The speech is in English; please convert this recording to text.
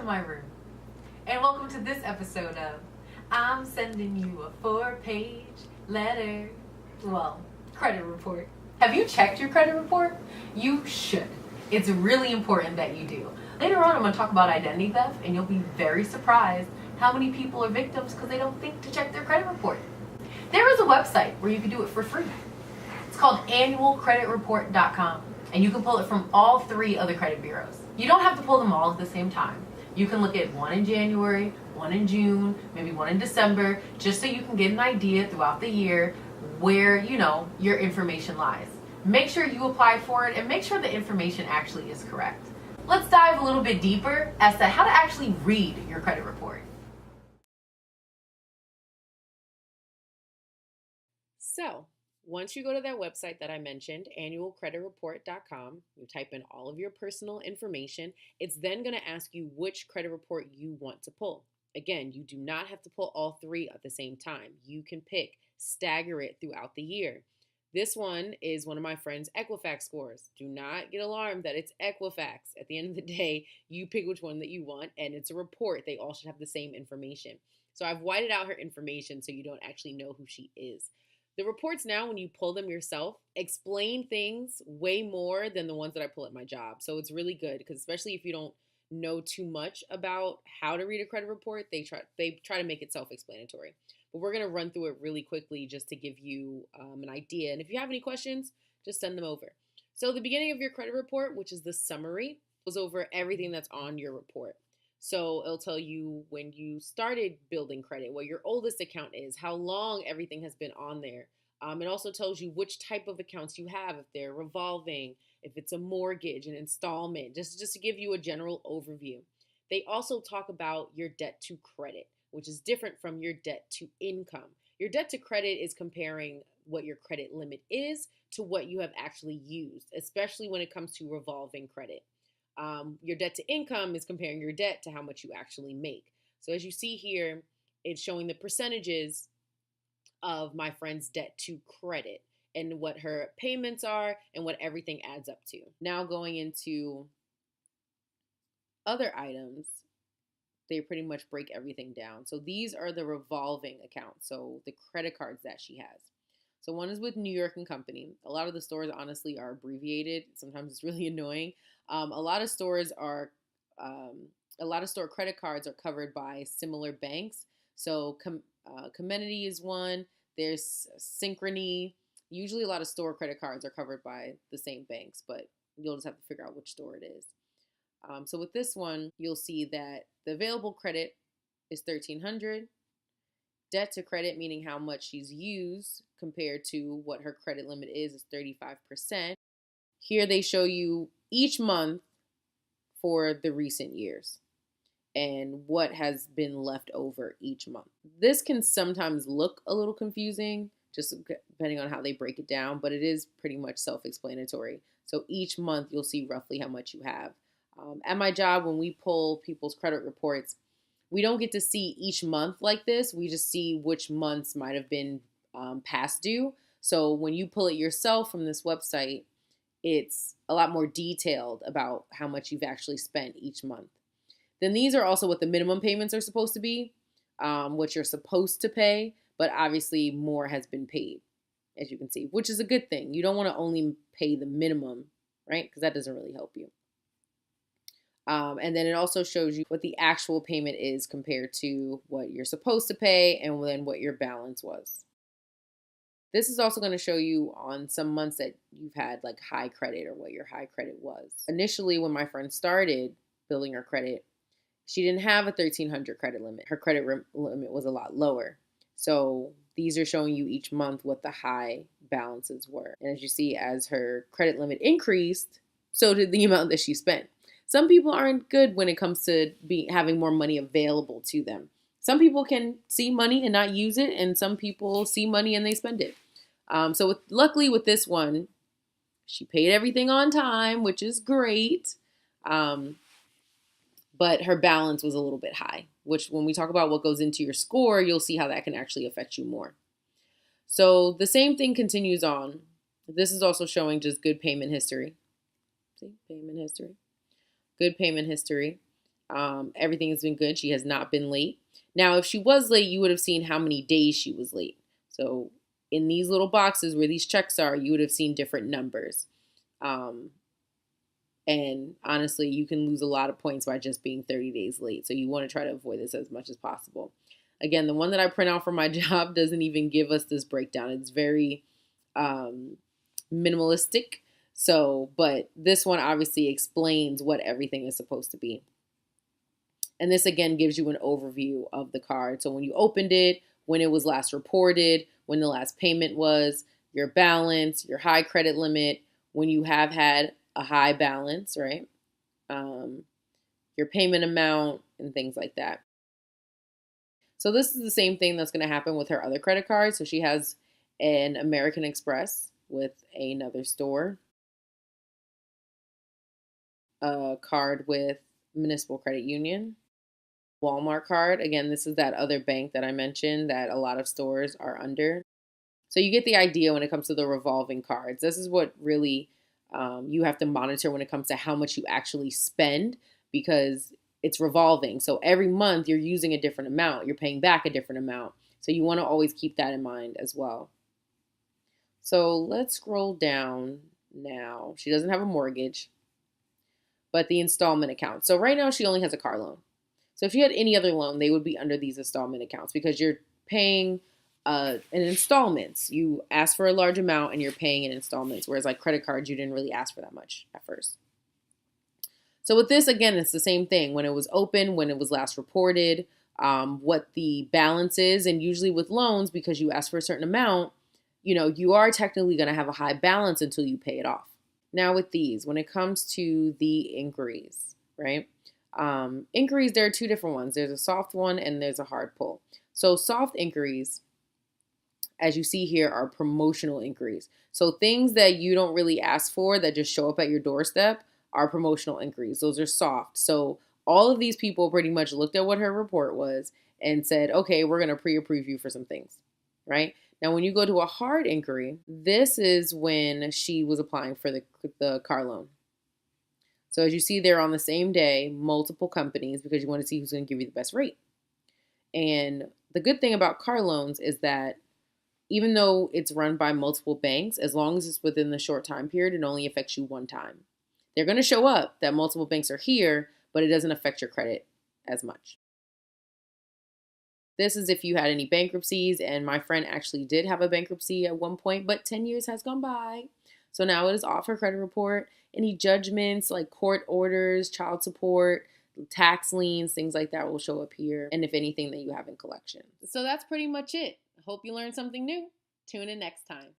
my room, and welcome to this episode of I'm Sending You a 4-page letter. Well, credit report. Have you checked your credit report? You should. It's really important that you do. Later on, I'm going to talk about identity theft, and you'll be very surprised how many people are victims because they don't think to check their credit report. There is a website where you can do it for free. It's called annualcreditreport.com, and you can pull it from all 3 other credit bureaus. You don't have to pull them all at the same time. You can look at one in January, one in June, maybe one in December, just so you can get an idea throughout the year where, your information lies. Make sure you apply for it and make sure the information actually is correct. Let's dive a little bit deeper as to how to actually read your credit report. So, once you go to that website that I mentioned, annualcreditreport.com, you type in all of your personal information. It's then going to ask you which credit report you want to pull. Again, you do not have to pull all 3 at the same time. You can pick, stagger it throughout the year. This one is one of my friend's Equifax scores. Do not get alarmed that it's Equifax. At the end of the day, you pick which one that you want, and it's a report. They all should have the same information. So I've whited out her information so you don't actually know who she is. The reports now, when you pull them yourself, explain things way more than the ones that I pull at my job. So it's really good because especially if you don't know too much about how to read a credit report, they try to make it self-explanatory. But we're going to run through it really quickly just to give you an idea. And if you have any questions, just send them over. So the beginning of your credit report, which is the summary, goes over everything that's on your report. So it'll tell you when you started building credit, what your oldest account is, how long everything has been on there. It also tells you which type of accounts you have, if they're revolving, if it's a mortgage, an installment, just to give you a general overview. They also talk about your debt to credit, which is different from your debt to income. Your debt to credit is comparing what your credit limit is to what you have actually used, especially when it comes to revolving credit. Your debt to income is comparing your debt to how much you actually make. So as you see here, it's showing the percentages of my friend's debt to credit and what her payments are and what everything adds up to. Now going into other items, they pretty much break everything down. So these are the revolving accounts, so the credit cards that she has. So one is with New York and Company. A lot of the stores honestly are abbreviated. Sometimes it's really annoying. A lot of store credit cards are covered by similar banks. So Comenity is one. There's Synchrony. Usually a lot of store credit cards are covered by the same banks, but you'll just have to figure out which store it is. So with this one, you'll see that the available credit is $1,300. Debt to credit, meaning how much she's used compared to what her credit limit is 35%. Here they show you each month for the recent years and what has been left over each month. This can sometimes look a little confusing, just depending on how they break it down, but it is pretty much self-explanatory. So each month you'll see roughly how much you have. At my job, when we pull people's credit reports, we don't get to see each month like this. We just see which months might have been past due. So when you pull it yourself from this website, it's a lot more detailed about how much you've actually spent each month. Then these are also what the minimum payments are supposed to be, what you're supposed to pay, but obviously more has been paid, as you can see, which is a good thing. You don't want to only pay the minimum, right? Because that doesn't really help you. And then it also shows you what the actual payment is compared to what you're supposed to pay and then what your balance was. This is also going to show you on some months that you've had like high credit or what your high credit was. Initially, when my friend started building her credit, she didn't have a $1,300 credit limit. Her credit limit was a lot lower. So these are showing you each month what the high balances were. And as you see, as her credit limit increased, so did the amount that she spent. Some people aren't good when it comes to having more money available to them. Some people can see money and not use it, and some people see money and they spend it. Luckily with this one, she paid everything on time, which is great. But her balance was a little bit high, which when we talk about what goes into your score, you'll see how that can actually affect you more. So the same thing continues on. This is also showing just good payment history. See, payment history. Good payment history. Everything has been good. She has not been late. Now, if she was late, you would have seen how many days she was late. So in these little boxes where these checks are, you would have seen different numbers. And honestly, you can lose a lot of points by just being 30 days late. So you want to try to avoid this as much as possible. Again, the one that I print out for my job doesn't even give us this breakdown. It's very minimalistic. So, but this one obviously explains what everything is supposed to be. And this again gives you an overview of the card. So when you opened it, when it was last reported, when the last payment was, your balance, your high credit limit, when you have had a high balance, right? Your payment amount and things like that. So this is the same thing that's going to happen with her other credit card. So she has an American Express with another store, a card with Municipal Credit Union, Walmart card. Again, this is that other bank that I mentioned that a lot of stores are under. So you get the idea when it comes to the revolving cards. This is what really you have to monitor when it comes to how much you actually spend, because it's revolving. So every month you're using a different amount. You're paying back a different amount. So you want to always keep that in mind as well. So let's scroll down now. She doesn't have a mortgage, but the installment account. So right now she only has a car loan. So if she had any other loan, they would be under these installment accounts because you're paying in installments. You ask for a large amount and you're paying in installments, whereas like credit cards, you didn't really ask for that much at first. So with this, again, it's the same thing. When it was open, when it was last reported, what the balance is, and usually with loans, because you ask for a certain amount, you are technically going to have a high balance until you pay it off. Now with these, when it comes to the inquiries, right? Inquiries, there are two different ones. There's a soft one and there's a hard pull. So soft inquiries, as you see here, are promotional inquiries. So things that you don't really ask for that just show up at your doorstep are promotional inquiries. Those are soft. So all of these people pretty much looked at what her report was and said, okay, we're going to pre-approve you for some things, right? Now, when you go to a hard inquiry, this is when she was applying for the car loan. So as you see there on the same day, multiple companies, because you want to see who's going to give you the best rate. And the good thing about car loans is that even though it's run by multiple banks, as long as it's within the short time period, it only affects you one time. They're going to show up that multiple banks are here, but it doesn't affect your credit as much. This is if you had any bankruptcies, and my friend actually did have a bankruptcy at one point, but 10 years has gone by. So now it is off her credit report. Any judgments like court orders, child support, tax liens, things like that will show up here. And if anything that you have in collection. So that's pretty much it. I hope you learned something new. Tune in next time.